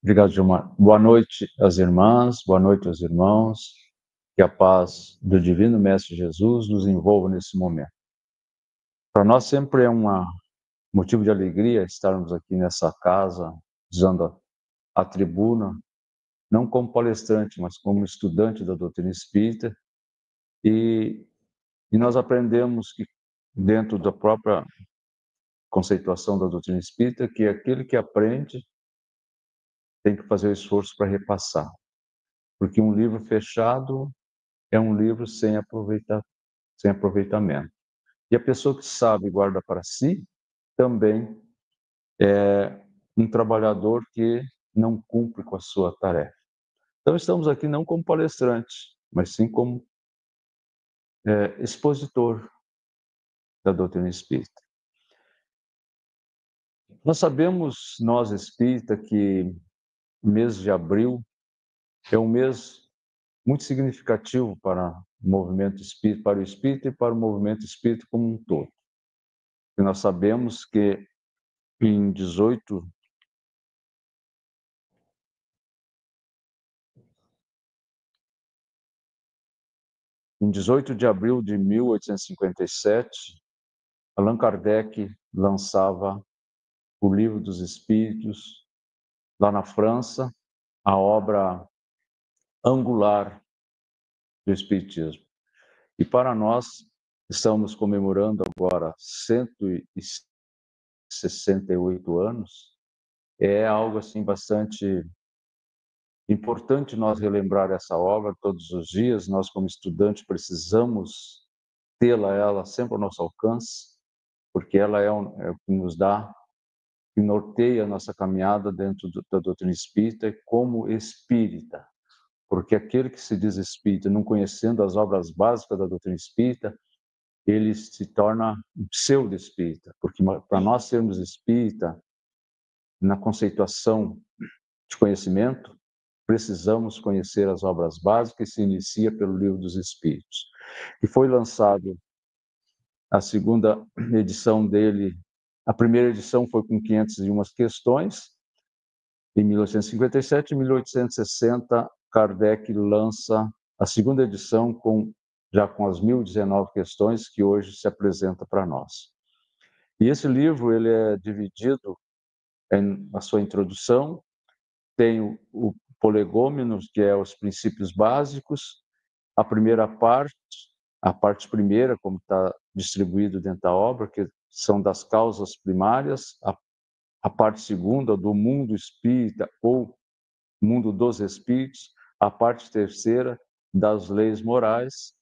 Obrigado, Gilmar. Boa noite às irmãs, boa noite aos irmãos. Que a paz do Divino Mestre Jesus nos envolva nesse momento. Para nós sempre é um motivo de alegria estarmos aqui nessa casa, usando a tribuna, não como palestrante, mas como estudante da doutrina espírita. E nós aprendemos que, dentro da própria conceituação da doutrina espírita, que aquele que aprende tem que fazer o esforço para repassar. Porque um livro fechado é um livro sem aproveitamento. E a pessoa que sabe e guarda para si também é um trabalhador que não cumpre com a sua tarefa. Então, estamos aqui não como palestrantes, mas sim como expositor da doutrina espírita. Nós sabemos, nós espírita, que o mês de abril é um mês muito significativo para o movimento espírita, para o espírita e para o movimento espírita como um todo. E nós sabemos que em 18 de abril de 1857, Allan Kardec lançava o Livro dos Espíritos, lá na França, a obra angular do Espiritismo. E para nós, estamos comemorando agora 168 anos, é algo assim bastante importante nós relembrar essa obra todos os dias. Nós, como estudantes, precisamos tê-la ela sempre ao nosso alcance, porque ela é o que nos dá, que norteia a nossa caminhada dentro da doutrina espírita como espírita. Porque aquele que se diz espírita, não conhecendo as obras básicas da doutrina espírita, ele se torna um pseudo-espírita. Porque para nós sermos espírita, na conceituação de conhecimento, precisamos conhecer as obras básicas e se inicia pelo Livro dos Espíritos. E foi lançado a segunda edição dele. A primeira edição foi com 501 questões, em 1857. Em 1860, Kardec lança a segunda edição já com as 1019 questões que hoje se apresenta para nós. E esse livro ele é dividido na sua introdução, tem o Prolegômenos, que é os princípios básicos, a primeira parte, a parte primeira, como está distribuído dentro da obra, que são das causas primárias, a parte segunda, do mundo espírita ou mundo dos espíritos, a parte terceira, das leis morais,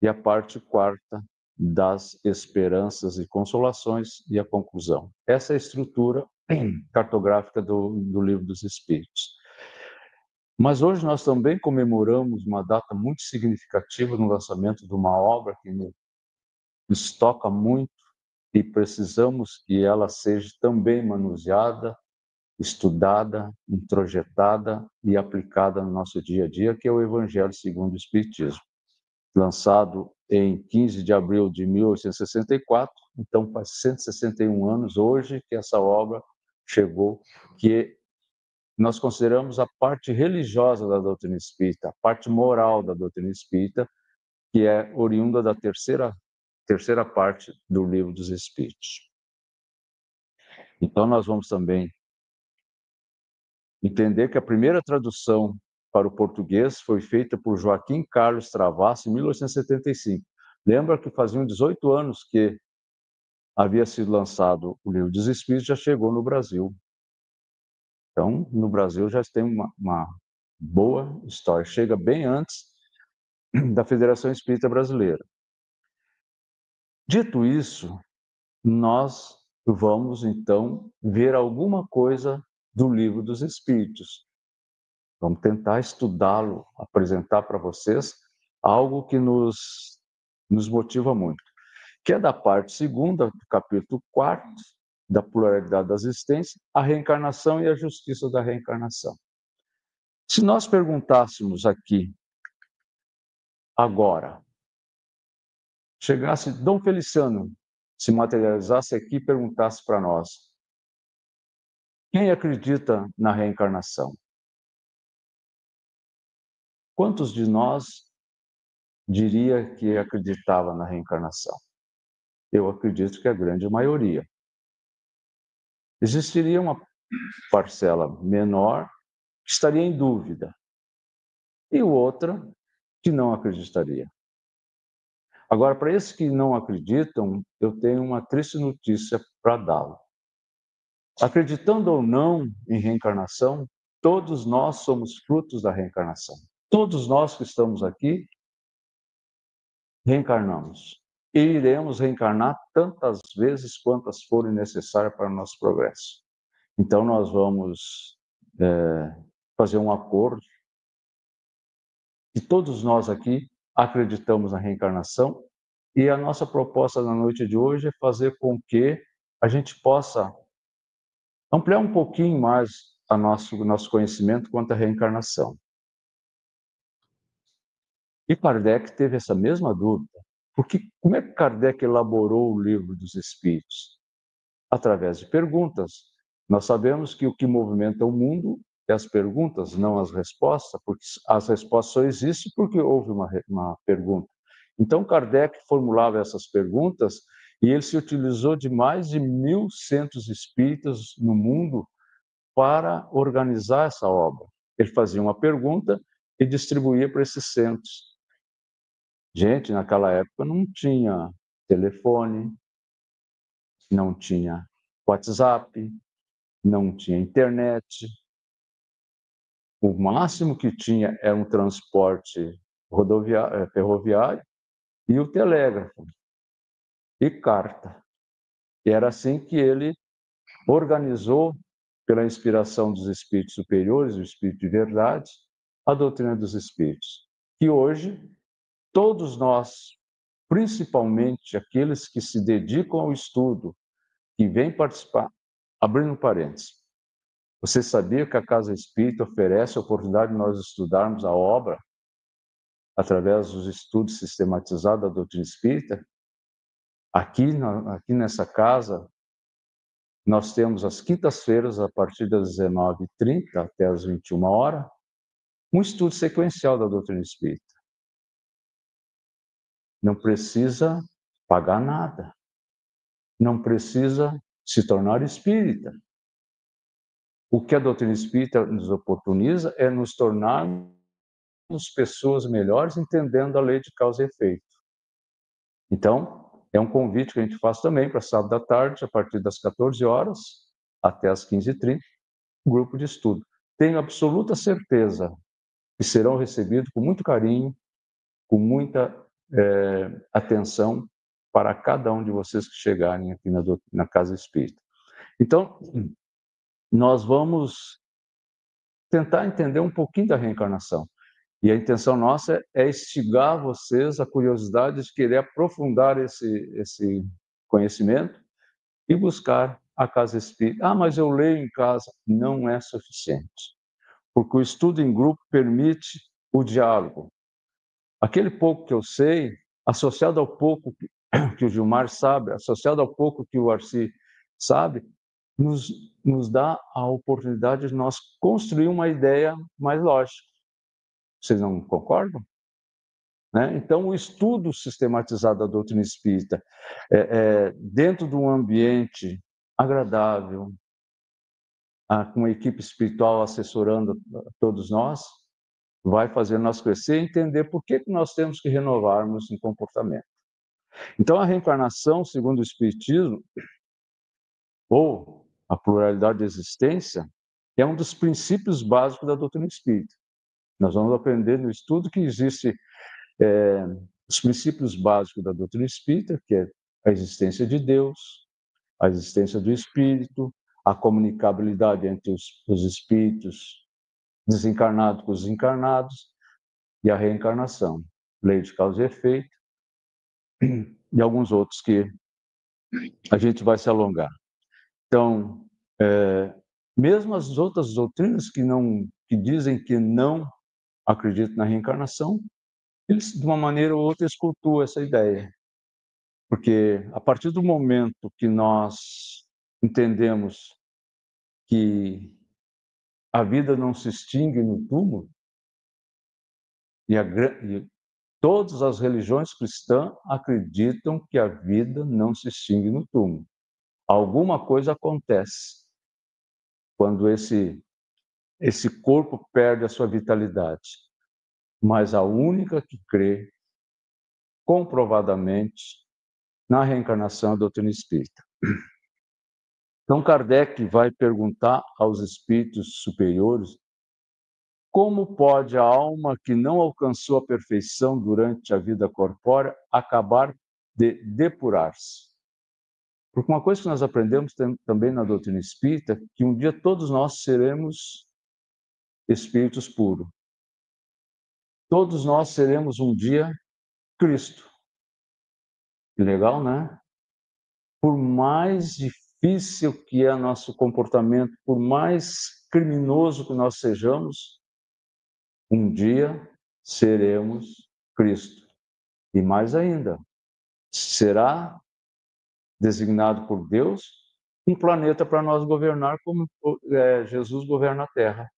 e a parte quarta, das esperanças e consolações, e a conclusão. Essa é a estrutura cartográfica do Livro dos Espíritos. Mas hoje nós também comemoramos uma data muito significativa no lançamento de uma obra que nos toca muito e precisamos que ela seja também manuseada, estudada, introjetada e aplicada no nosso dia a dia, que é o Evangelho segundo o Espiritismo, lançado em 15 de abril de 1864, então faz 161 anos hoje que essa obra chegou, que nós consideramos a parte religiosa da doutrina espírita, a parte moral da doutrina espírita, que é oriunda da terceira parte do Livro dos Espíritos. Então, nós vamos também entender que a primeira tradução para o português foi feita por Joaquim Carlos Travassos em 1875. Lembra que faziam 18 anos que havia sido lançado o Livro dos Espíritos, já chegou no Brasil. Então, no Brasil já tem uma boa história, chega bem antes da Federação Espírita Brasileira. Dito isso, nós vamos então ver alguma coisa do Livro dos Espíritos. Vamos tentar estudá-lo, apresentar para vocês algo que nos motiva muito, que é da parte segunda, do capítulo 4, da pluralidade da existência, a reencarnação e a justiça da reencarnação. Se nós perguntássemos aqui, agora, chegasse Dom Feliciano, se materializasse aqui e perguntasse para nós: Quem acredita na reencarnação? Quantos de nós diria que acreditava na reencarnação? Eu acredito que a grande maioria. Existiria uma parcela menor que estaria em dúvida e outra que não acreditaria. Agora, para esses que não acreditam, eu tenho uma triste notícia para dá-lo. Acreditando ou não em reencarnação, todos nós somos frutos da reencarnação. Todos nós que estamos aqui reencarnamos e iremos reencarnar tantas vezes quantas forem necessárias para o nosso progresso. Então, nós vamos fazer um acordo e todos nós aqui acreditamos na reencarnação e a nossa proposta na noite de hoje é fazer com que a gente possa ampliar um pouquinho mais o nosso conhecimento quanto à reencarnação. E Kardec teve essa mesma dúvida, porque como é que Kardec elaborou o Livro dos Espíritos? Através de perguntas. Nós sabemos que o que movimenta o mundo é as perguntas, não as respostas, porque as respostas só existem porque houve uma pergunta. Então, Kardec formulava essas perguntas e ele se utilizou de mais de 1.100 espíritas no mundo para organizar essa obra. Ele fazia uma pergunta e distribuía para esses centros. Gente, naquela época não tinha telefone, não tinha WhatsApp, não tinha internet. O máximo que tinha era um transporte ferroviário e o telégrafo e carta. E era assim que ele organizou, pela inspiração dos espíritos superiores, o espírito de verdade, a doutrina dos espíritos. Que hoje, todos nós, principalmente aqueles que se dedicam ao estudo, que vêm participar, abrindo parênteses, você sabia que a Casa Espírita oferece a oportunidade de nós estudarmos a obra através dos estudos sistematizados da doutrina espírita? Aqui nessa casa, nós temos às quintas-feiras, a partir das 19h30 até as 21h, um estudo sequencial da doutrina espírita. Não precisa pagar nada. Não precisa se tornar espírita. O que a doutrina espírita nos oportuniza é nos tornarmos pessoas melhores, entendendo a lei de causa e efeito. Então, é um convite que a gente faz também para sábado à tarde, a partir das 14h até as 15h30, grupo de estudo. Tenho absoluta certeza que serão recebidos com muito carinho, com muita atenção para cada um de vocês que chegarem aqui na Casa Espírita. Então, nós vamos tentar entender um pouquinho da reencarnação. E a intenção nossa é instigar vocês a curiosidade de querer aprofundar esse conhecimento e buscar a Casa Espírita. Ah, mas eu leio em casa. Não é suficiente, porque o estudo em grupo permite o diálogo. Aquele pouco que eu sei, associado ao pouco que o Gilmar sabe, associado ao pouco que o Arci sabe, nos dá a oportunidade de nós construir uma ideia mais lógica. Vocês não concordam? Né? Então, o estudo sistematizado da doutrina espírita, dentro de um ambiente agradável, com uma equipe espiritual assessorando todos nós, vai fazer nós crescer e entender por que nós temos que renovarmos em comportamento. Então, a reencarnação, segundo o Espiritismo, ou a pluralidade de existência, é um dos princípios básicos da doutrina espírita. Nós vamos aprender no estudo que existe os princípios básicos da doutrina espírita, que é a existência de Deus, a existência do espírito, a comunicabilidade entre os espíritos desencarnados com os encarnados e a reencarnação, lei de causa e efeito, e alguns outros que a gente vai se alongar. Então, mesmo as outras doutrinas que dizem que não acreditam na reencarnação, eles, de uma maneira ou outra, cultuam essa ideia. Porque, a partir do momento que nós entendemos que a vida não se extingue no túmulo? E todas as religiões cristãs acreditam que a vida não se extingue no túmulo. Alguma coisa acontece quando esse corpo perde a sua vitalidade. Mas a única que crê comprovadamente na reencarnação é a doutrina espírita. Então Kardec vai perguntar aos espíritos superiores como pode a alma que não alcançou a perfeição durante a vida corpórea acabar de depurar-se. Porque uma coisa que nós aprendemos também na doutrina espírita é que um dia todos nós seremos espíritos puros. Todos nós seremos um dia Cristo. Que legal, né? Por mais difícil que é nosso comportamento, por mais criminoso que nós sejamos, um dia seremos Cristo. E mais ainda, será designado por Deus um planeta para nós governar como Jesus governa a Terra.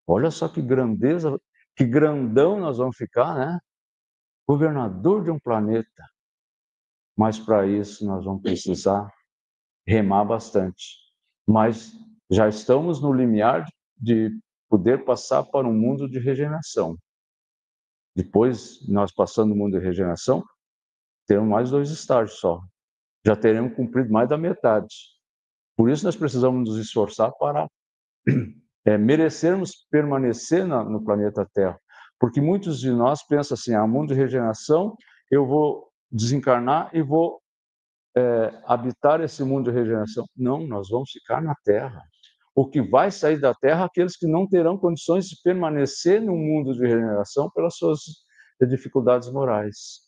Olha só que grandeza, que grandão nós vamos ficar, né? Governador de um planeta. Mas para isso nós vamos precisar remar bastante. Mas já estamos no limiar de poder passar para um mundo de regeneração. Depois, nós passando no mundo de regeneração, teremos mais 2 estágios só. Já teremos cumprido mais da metade. Por isso nós precisamos nos esforçar para merecermos permanecer no planeta Terra. Porque muitos de nós pensam assim, mundo de regeneração, eu vou desencarnar e vou habitar esse mundo de regeneração. Não, nós vamos ficar na Terra. O que vai sair da Terra, aqueles que não terão condições de permanecer no mundo de regeneração pelas suas dificuldades morais.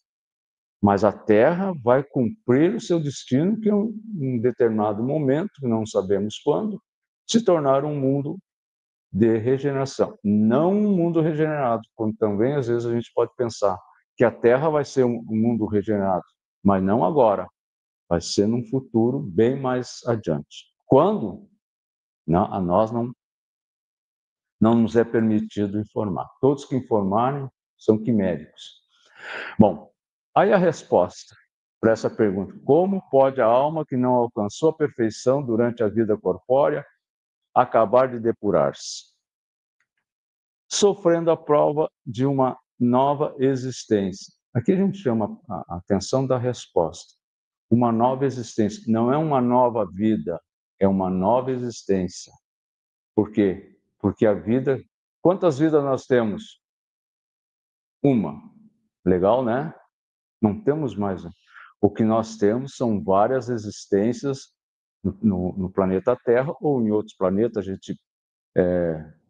Mas a Terra vai cumprir o seu destino, que em um determinado momento, não sabemos quando, se tornar um mundo de regeneração. Não um mundo regenerado, como também às vezes a gente pode pensar que a Terra vai ser um mundo regenerado, mas não agora. Vai ser num futuro bem mais adiante. Quando? Não, a nós não nos é permitido informar. Todos que informarem são quiméricos. Bom, aí a resposta para essa pergunta: como pode a alma que não alcançou a perfeição durante a vida corpórea acabar de depurar-se? Sofrendo a prova de uma nova existência. Aqui a gente chama a atenção da resposta. Uma nova existência. Não é uma nova vida, é uma nova existência. Por quê? Porque a vida... Quantas vidas nós temos? Uma. Legal, né? Não temos mais. O que nós temos são várias existências no planeta Terra ou em outros planetas. A gente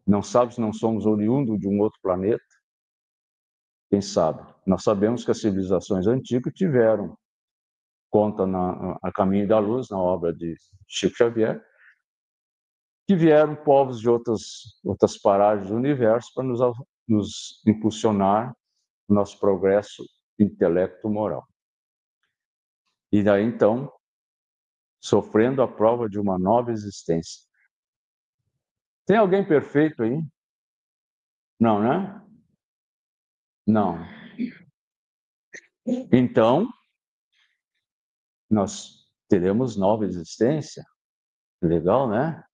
não sabe se não somos oriundos de um outro planeta. Quem sabe? Nós sabemos que as civilizações antigas tiveram, conta A Caminho da Luz, na obra de Chico Xavier, que vieram povos de outras paragens do universo para nos impulsionar o nosso progresso intelecto-moral. E daí, então, sofrendo a prova de uma nova existência. Tem alguém perfeito aí? Não, né? Não. Então, nós teremos nova existência. Legal, né?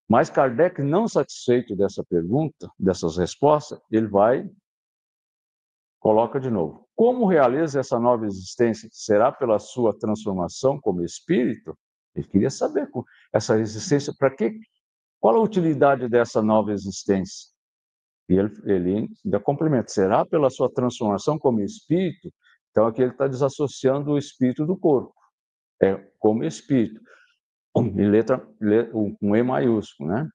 Mas Kardec, não satisfeito dessa pergunta, dessas respostas, ele coloca de novo. Como realiza essa nova existência? Será pela sua transformação como espírito? Ele queria saber essa existência, para quê? Qual a utilidade dessa nova existência? E ele ainda complementa, será pela sua transformação como espírito? Então aqui ele está desassociando o espírito do corpo, como espírito, em letra com E maiúsculo, né?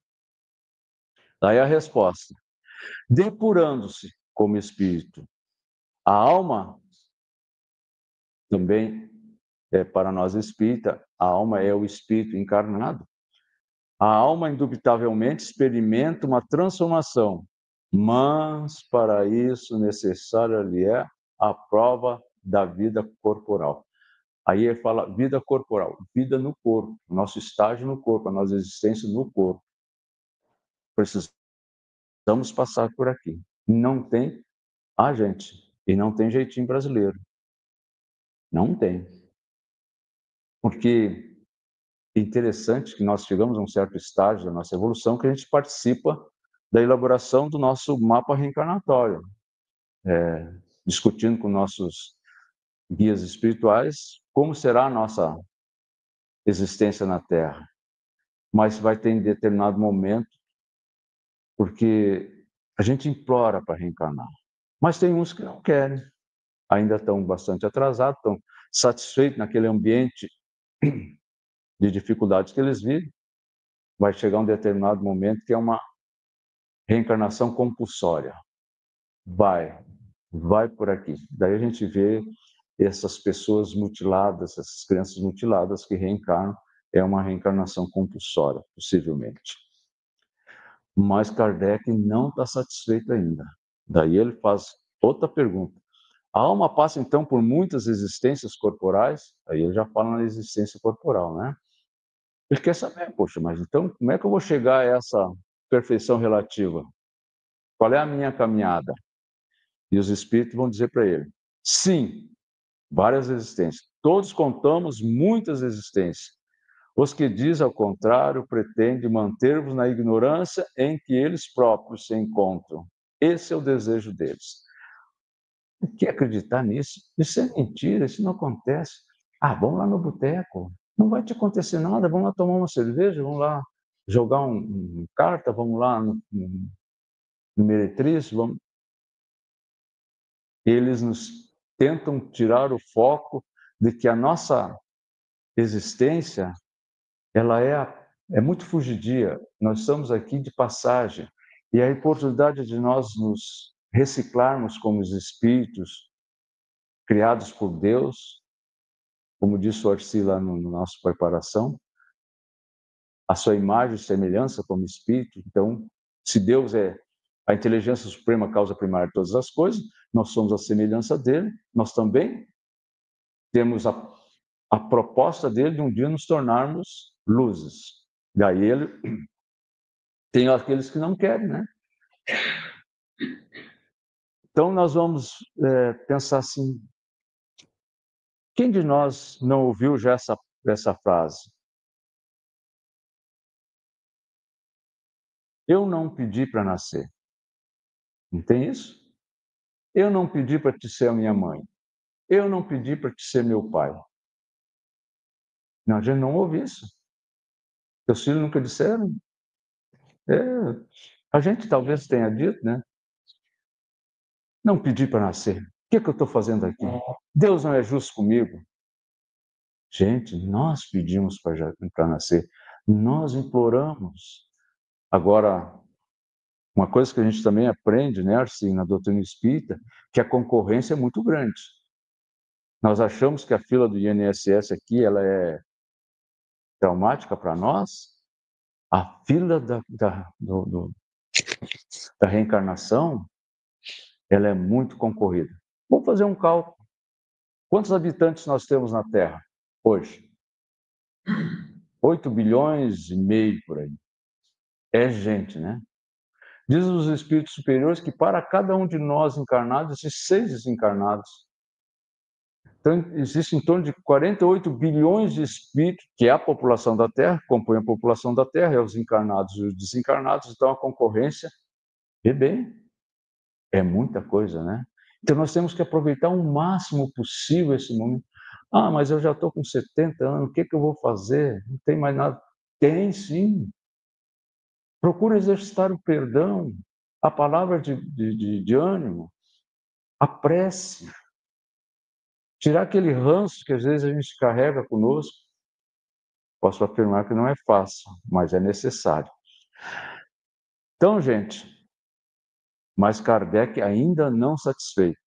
Daí a resposta, depurando-se como espírito. A alma também, para nós espírita, a alma é o espírito encarnado. A alma, indubitavelmente, experimenta uma transformação, mas para isso necessária lhe é a prova da vida corporal. Aí ele fala vida corporal, vida no corpo, nosso estágio no corpo, a nossa existência no corpo. Precisamos passar por aqui. Não tem, gente, e não tem jeitinho brasileiro. Não tem. Porque é interessante que nós chegamos a um certo estágio da nossa evolução que a gente participa da elaboração do nosso mapa reencarnatório, discutindo com nossos guias espirituais como será a nossa existência na Terra. Mas vai ter em determinado momento, porque a gente implora para reencarnar. Mas tem uns que não querem, ainda estão bastante atrasados, estão satisfeitos naquele ambiente de dificuldades que eles vivem. Vai chegar um determinado momento que é uma reencarnação compulsória. Vai por aqui. Daí a gente vê essas pessoas mutiladas, essas crianças mutiladas que reencarnam, é uma reencarnação compulsória, possivelmente. Mas Kardec não está satisfeito ainda. Daí ele faz outra pergunta. A alma passa, então, por muitas existências corporais, aí ele já fala na existência corporal, né? Ele quer saber, poxa, mas então como é que eu vou chegar a essa perfeição relativa? Qual é a minha caminhada? E os espíritos vão dizer para ele, sim, várias existências. Todos contamos muitas existências. Os que diz ao contrário pretendem manter-vos na ignorância em que eles próprios se encontram. Esse é o desejo deles. O que acreditar nisso? Isso é mentira, isso não acontece. Vamos lá no boteco. Não vai te acontecer nada, vamos lá tomar uma cerveja, vamos lá jogar um carta, vamos lá no Meretriz, vamos... Eles nos tentam tirar o foco de que a nossa existência ela é muito fugidia. Nós estamos aqui de passagem. E a oportunidade de nós nos reciclarmos como os espíritos criados por Deus, como disse o Arci lá no nossa preparação, a sua imagem e semelhança como espírito. Então, se Deus é a inteligência suprema, a causa primária de todas as coisas, nós somos a semelhança dele, nós também temos a proposta dele de um dia nos tornarmos luzes. Daí ele tem aqueles que não querem, né? Então nós vamos pensar assim, quem de nós não ouviu já essa frase? Eu não pedi para nascer. Não tem isso? Eu não pedi para te ser a minha mãe. Eu não pedi para te ser meu pai. Não, a gente não ouve isso. Teus filhos nunca disseram. É, a gente talvez tenha dito, né? Não pedi para nascer. O que é que eu estou fazendo aqui? Deus não é justo comigo. Gente, nós pedimos para nascer. Nós imploramos. Agora, uma coisa que a gente também aprende, né, assim, na doutrina espírita, que a concorrência é muito grande. Nós achamos que a fila do INSS aqui ela é traumática para nós. A fila da reencarnação ela é muito concorrida. Vamos fazer um cálculo. Quantos habitantes nós temos na Terra hoje? 8 bilhões e meio por aí. É gente, né? Diz os espíritos superiores que para cada um de nós encarnados, existem 6 desencarnados. Então, existe em torno de 48 bilhões de espíritos, que é a população da Terra, compõe a população da Terra, é os encarnados e os desencarnados, então a concorrência é bem, é muita coisa, né? Então nós temos que aproveitar o máximo possível esse momento. Mas eu já estou com 70 anos, o que eu vou fazer? Não tem mais nada. Tem sim. Procura exercitar o perdão, a palavra de ânimo, a prece. Tirar aquele ranço que às vezes a gente carrega conosco. Posso afirmar que não é fácil, mas é necessário. Então, gente, mas Kardec ainda não satisfeito.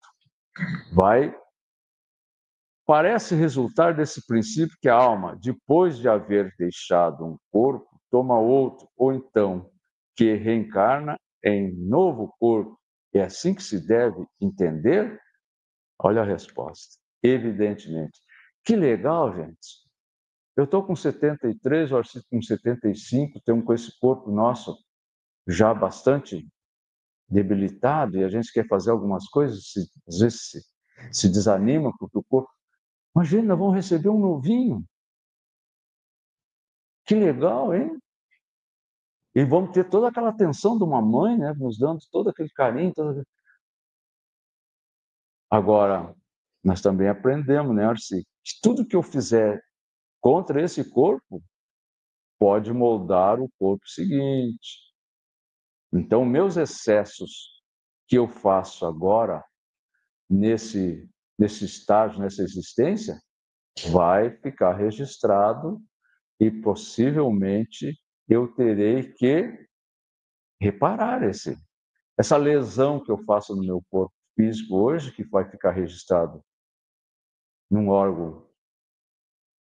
Parece resultar desse princípio que a alma, depois de haver deixado um corpo, toma outro, ou então que reencarna em novo corpo. É assim que se deve entender? Olha a resposta. Evidentemente. Que legal, gente. Eu estou com 73, o Arcito com 75, estamos com esse corpo nosso já bastante debilitado e a gente quer fazer algumas coisas, às vezes se desanima porque o corpo... Imagina, nós vamos receber um novinho. Que legal, hein? E vamos ter toda aquela atenção de uma mãe, né? Nos dando todo aquele carinho. Agora, nós também aprendemos, né, Arci? Que tudo que eu fizer contra esse corpo pode moldar o corpo seguinte. Então, meus excessos que eu faço agora, nesse estágio, nessa existência, vai ficar registrado e possivelmente eu terei que reparar essa lesão que eu faço no meu corpo físico hoje, que vai ficar registrado num órgão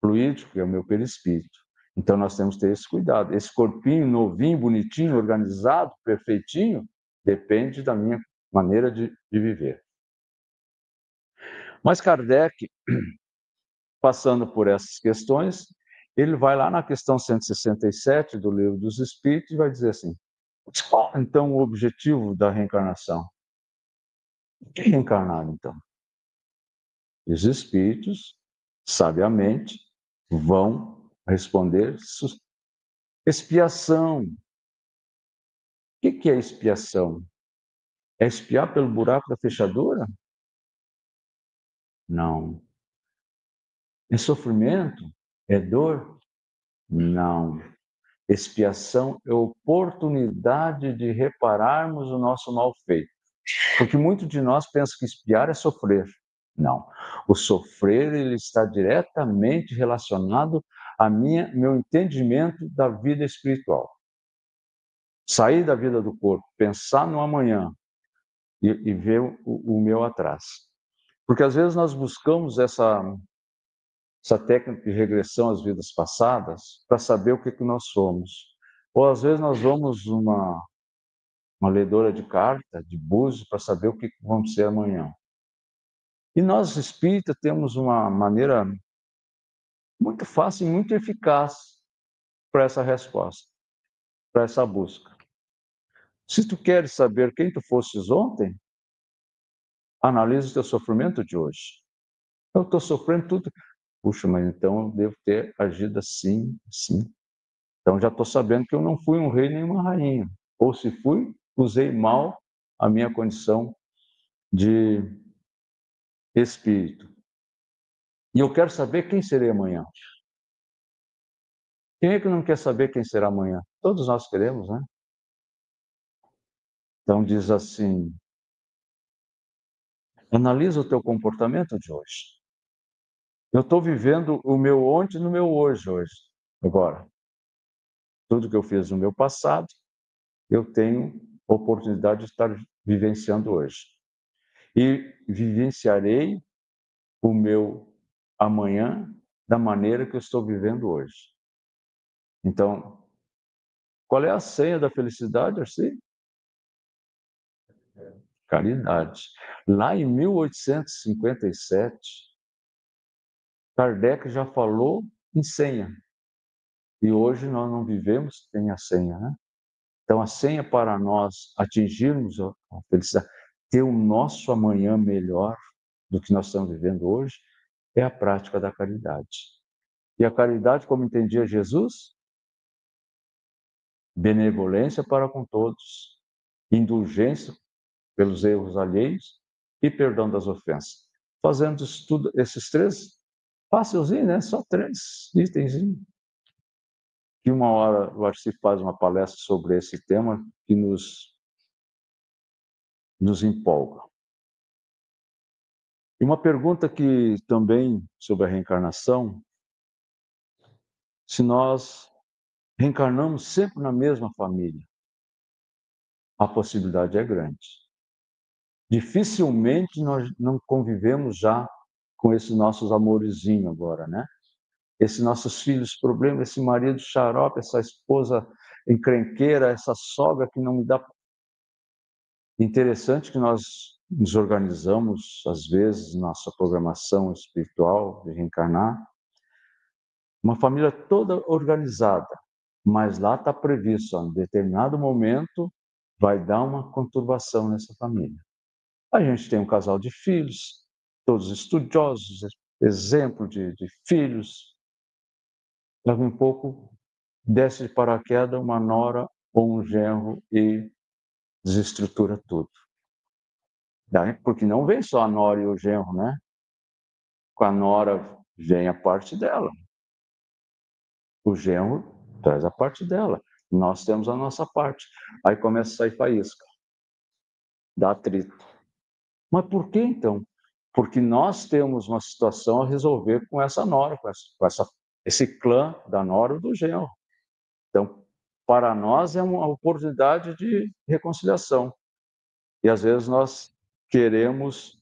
fluídico, que é o meu perispírito. Então nós temos que ter esse cuidado. Esse corpinho novinho, bonitinho, organizado, perfeitinho, depende da minha maneira de viver. Mas Kardec, passando por essas questões, ele vai lá na questão 167 do Livro dos Espíritos e vai dizer assim: qual então o objetivo da reencarnação? O que é reencarnar então? Os espíritos, sabiamente, vão responder expiação. O que é expiação? É espiar pelo buraco da fechadura? Não. É sofrimento? É dor? Não. Expiação é oportunidade de repararmos o nosso mal feito. Porque muito de nós pensa que expiar é sofrer. Não. O sofrer ele está diretamente relacionado a meu entendimento da vida espiritual. Sair da vida do corpo, pensar no amanhã e ver o meu atrás. Porque às vezes nós buscamos essa técnica de regressão às vidas passadas para saber o que nós somos. Ou às vezes nós vamos uma ledora de carta, de búzios, para saber o que vamos ser amanhã. E nós, espíritas, temos uma maneira muito fácil e muito eficaz para essa resposta, para essa busca. Se tu queres saber quem tu fosses ontem, analisa o teu sofrimento de hoje. Eu estou sofrendo tudo. Puxa, mas então eu devo ter agido assim, assim. Então já estou sabendo que eu não fui um rei nem uma rainha. Ou se fui, usei mal a minha condição de espírito. E eu quero saber quem serei amanhã. Quem é que não quer saber quem será amanhã? Todos nós queremos, né? Então diz assim: analisa o teu comportamento de hoje. Eu estou vivendo o meu ontem no meu hoje, agora. Tudo que eu fiz no meu passado, eu tenho oportunidade de estar vivenciando hoje. E vivenciarei o meu amanhã da maneira que eu estou vivendo hoje. Então, qual é a senha da felicidade, Arci? Caridade. Lá em 1857, Kardec já falou em senha. E hoje nós não vivemos sem a senha, né? Então, a senha para nós atingirmos a felicidade, ter o nosso amanhã melhor do que nós estamos vivendo hoje, é a prática da caridade. E a caridade, como entendia Jesus, benevolência para com todos, indulgência pelos erros alheios e perdão das ofensas. Fazendo esses três, facilzinho, né? Só 3 itens. Que uma hora o Arci faz uma palestra sobre esse tema que nos empolga. E uma pergunta que também sobre a reencarnação: se nós reencarnamos sempre na mesma família, a possibilidade é grande. Dificilmente nós não convivemos já com esses nossos amorzinhos agora, né? Esses nossos filhos problemas, esse marido xarope, essa esposa encrenqueira, essa sogra que não me dá... Interessante que nós nos organizamos, às vezes, nossa programação espiritual de reencarnar, uma família toda organizada, mas lá está previsto, ó, em determinado momento, vai dar uma conturbação nessa família. A gente tem um casal de filhos, todos estudiosos, exemplo de filhos. Daqui um pouco, desce de paraquedas uma nora ou um genro e desestrutura tudo. Porque não vem só a nora e o genro, né? Com a nora vem a parte dela. O genro traz a parte dela. Nós temos a nossa parte. Aí começa a sair faísca, dá atrito. Mas por que então? Porque nós temos uma situação a resolver com essa nora, esse clã da nora ou do genro. Então, para nós é uma oportunidade de reconciliação. E às vezes nós queremos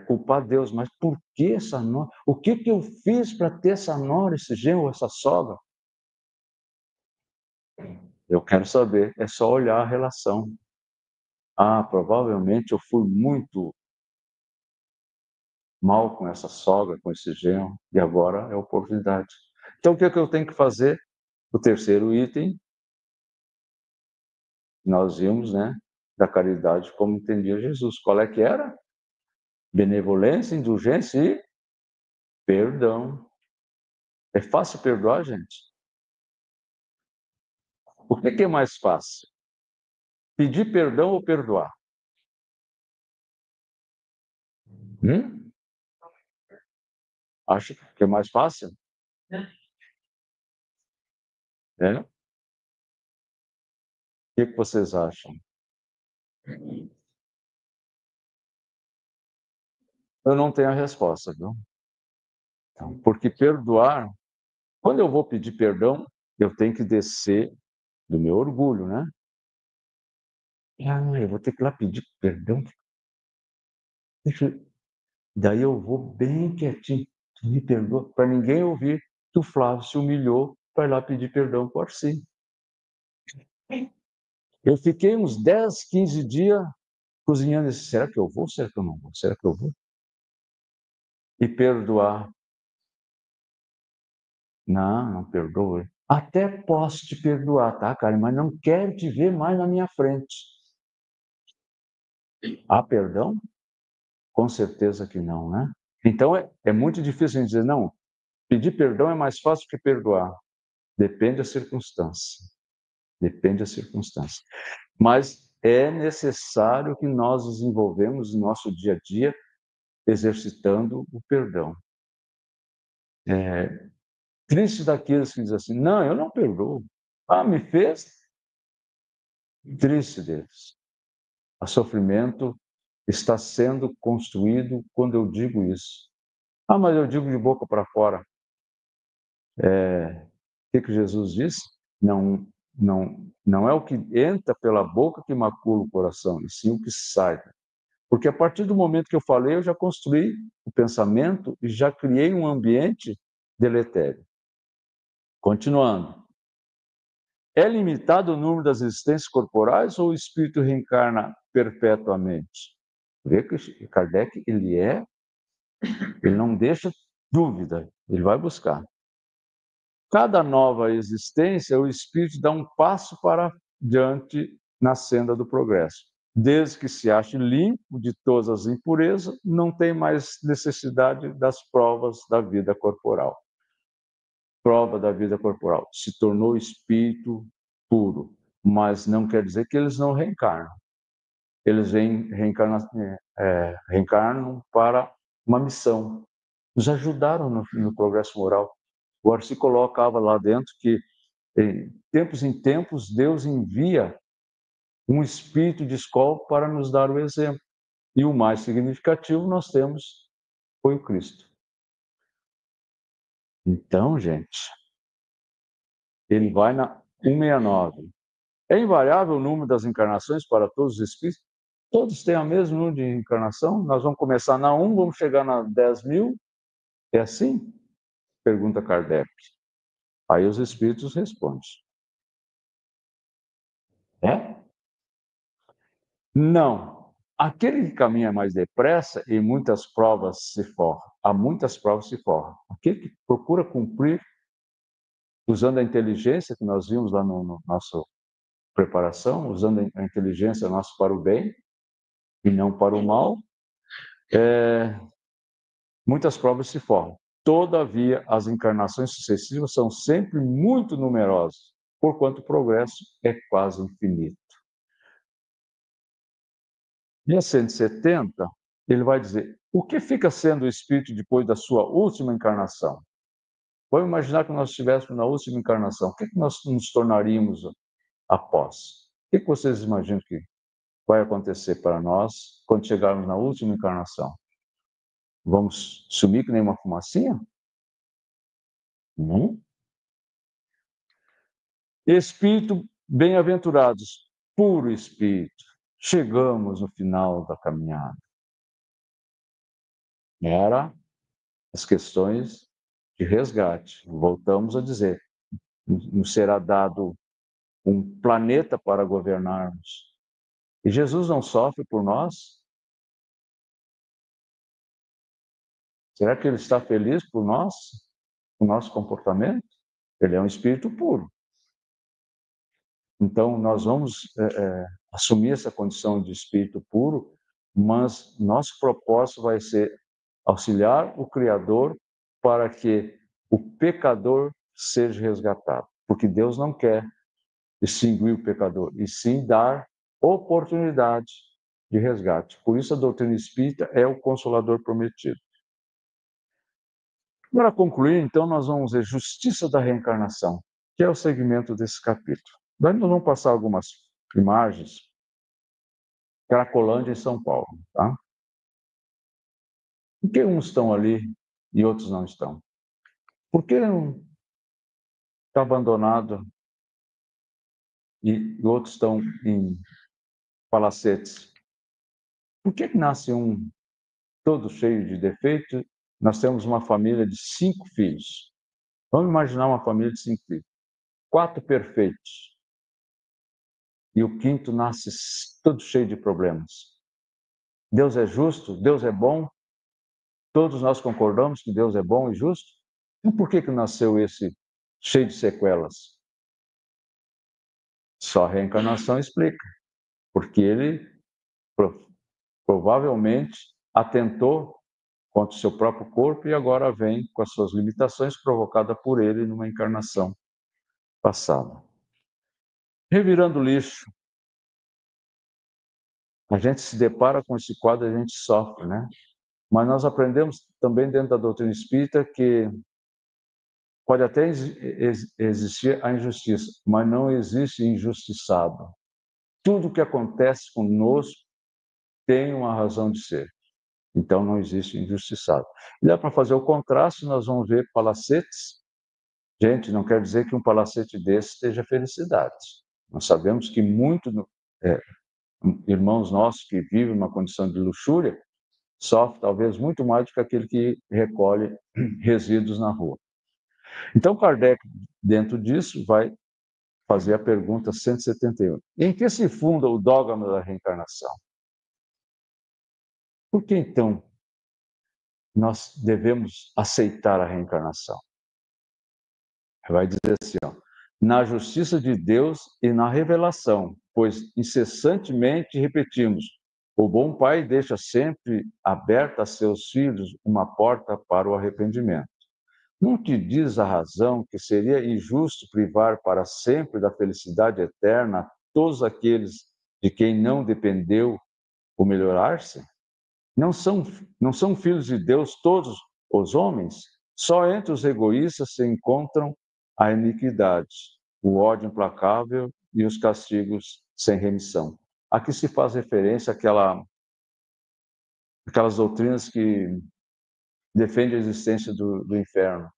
culpar Deus, mas por que essa nora? O que eu fiz para ter essa nora, esse genro, essa sogra? Eu quero saber, é só olhar a relação. Ah, provavelmente eu fui muito mal com essa sogra, com esse genro, e agora é a oportunidade. Então, o que eu tenho que fazer? O terceiro item, nós vimos, né, da caridade como entendia Jesus. Qual é que era? Benevolência, indulgência e perdão. É fácil perdoar, gente? O que é mais fácil? Pedir perdão ou perdoar? Hum? Acho que é mais fácil? É? O que vocês acham? Eu não tenho a resposta, viu? Então, porque perdoar, quando eu vou pedir perdão, eu tenho que descer do meu orgulho, né? Ah, eu vou ter que ir lá pedir perdão. Daí eu vou bem quietinho, me perdoa, para ninguém ouvir que o Flávio se humilhou para ir lá pedir perdão para o Arci. Eu fiquei uns 10, 15 dias cozinhando esse, será que eu vou? Será que eu não vou? Será que eu vou? E perdoar. Não perdoe. Até posso te perdoar, tá, cara? Mas não quero te ver mais na minha frente. Há perdão? Com certeza que não, né? Então é muito difícil a gente dizer, não, pedir perdão é mais fácil que perdoar. Depende da circunstância. Depende da circunstância. Mas é necessário que nós desenvolvemos no nosso dia a dia exercitando o perdão. Triste daqueles que dizem assim, não, eu não perdoo. Ah, me fez? Triste deles. O sofrimento está sendo construído quando eu digo isso. Ah, mas eu digo de boca para fora. O que Jesus disse? Não é o que entra pela boca que macula o coração, e sim o que sai. Porque a partir do momento que eu falei, eu já construí o pensamento e já criei um ambiente deletério. Continuando. É limitado o número das existências corporais ou o espírito reencarna perpetuamente? Vê que Kardec, ele não deixa dúvida, ele vai buscar. Cada nova existência, o espírito dá um passo para diante na senda do progresso. Desde que se ache limpo de todas as impurezas, não tem mais necessidade das provas da vida corporal. Prova da vida corporal. Se tornou espírito puro, mas não quer dizer que eles não reencarnam. Eles reencarnam para uma missão. Nos ajudaram no progresso moral. O Arci colocava lá dentro que, de tempos em tempos, Deus envia um espírito de escola para nos dar o exemplo. E o mais significativo nós temos foi o Cristo. Então, gente, ele vai na 169. É invariável o número das encarnações para todos os espíritos? Todos têm o mesmo número de encarnação? Nós vamos começar na 1, vamos chegar na 10.000? É assim? Pergunta Kardec. Aí os espíritos respondem. É? Não. Aquele que caminha mais depressa, em muitas provas se forra. Há muitas provas se forra. Aquele que procura cumprir, usando a inteligência que nós vimos lá no nosso preparação, usando a inteligência nossa para o bem e não para o mal, muitas provas se formam. Todavia, as encarnações sucessivas são sempre muito numerosas, porquanto o progresso é quase infinito. E a 170, ele vai dizer: o que fica sendo o espírito depois da sua última encarnação? Vamos imaginar que nós estivéssemos na última encarnação. O que nós nos tornaríamos após? O que vocês imaginam que vai acontecer para nós quando chegarmos na última encarnação? Vamos sumir que nem uma fumacinha? Não. Espírito bem-aventurados, puro espírito, chegamos no final da caminhada. Era as questões de resgate. Voltamos a dizer, nos será dado um planeta para governarmos. E Jesus não sofre por nós? Será que ele está feliz por nós, o nosso comportamento? Ele é um espírito puro. Então, nós vamos assumir essa condição de espírito puro, mas nosso propósito vai ser auxiliar o Criador para que o pecador seja resgatado. Porque Deus não quer extinguir o pecador, e sim dar oportunidade de resgate. Por isso, a doutrina espírita é o consolador prometido. Para concluir, então, nós vamos ver justiça da reencarnação, que é o segmento desse capítulo. Daí nós vamos passar algumas imagens. Cracolândia, em São Paulo. Tá? Por que uns estão ali e outros não estão? Por que um está abandonado e outros estão em palacetes? Por que nasce um todo cheio de defeitos? Nós temos uma família de 5 filhos. Vamos imaginar uma família de 5 filhos. 4 perfeitos. E o quinto nasce todo cheio de problemas. Deus é justo? Deus é bom? Todos nós concordamos que Deus é bom e justo? Então por que nasceu esse cheio de sequelas? Só a reencarnação explica. Porque ele provavelmente atentou contra o seu próprio corpo e agora vem com as suas limitações provocadas por ele numa encarnação passada. Revirando o lixo. A gente se depara com esse quadro e a gente sofre, né? Mas nós aprendemos também dentro da doutrina espírita que pode até existir a injustiça, mas não existe injustiçado. Tudo que acontece conosco tem uma razão de ser. Então não existe injustiçado. E dá para fazer o contraste, nós vamos ver palacetes. Gente, não quer dizer que um palacete desse esteja felicidade. Nós sabemos que irmãos nossos que vivem uma condição de luxúria sofrem talvez muito mais do que aquele que recolhe resíduos na rua. Então Kardec, dentro disso, vai fazer a pergunta 171. Em que se funda o dogma da reencarnação? Por que então nós devemos aceitar a reencarnação? Vai dizer assim, ó, na justiça de Deus e na revelação, pois incessantemente repetimos, o bom pai deixa sempre aberta a seus filhos uma porta para o arrependimento. Não te diz a razão que seria injusto privar para sempre da felicidade eterna todos aqueles de quem não dependeu o melhorar-se? Não são filhos de Deus todos os homens? Só entre os egoístas se encontram a iniquidade, o ódio implacável e os castigos sem remissão. Aqui se faz referência àquelas doutrinas que defendem a existência do inferno.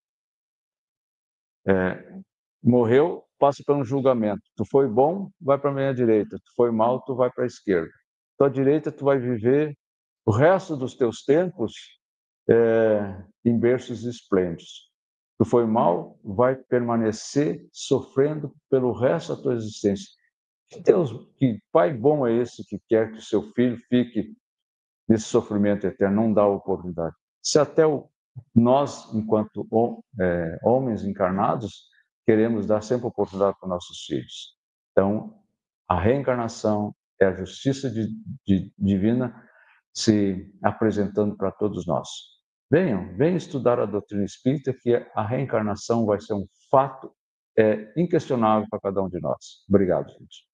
Morreu, passa por um julgamento. Tu foi bom, vai para a minha direita. Tu foi mal, tu vai para a esquerda. Tua direita, tu vai viver o resto dos teus tempos em berços esplêndidos. Tu foi mal, vai permanecer sofrendo pelo resto da tua existência. Que pai bom é esse que quer que o seu filho fique nesse sofrimento eterno, não dá oportunidade. Se até nós, enquanto homens encarnados, queremos dar sempre oportunidade para nossos filhos. Então, a reencarnação é a justiça divina se apresentando para todos nós. Venham estudar a doutrina espírita, que a reencarnação vai ser um fato inquestionável para cada um de nós. Obrigado, gente.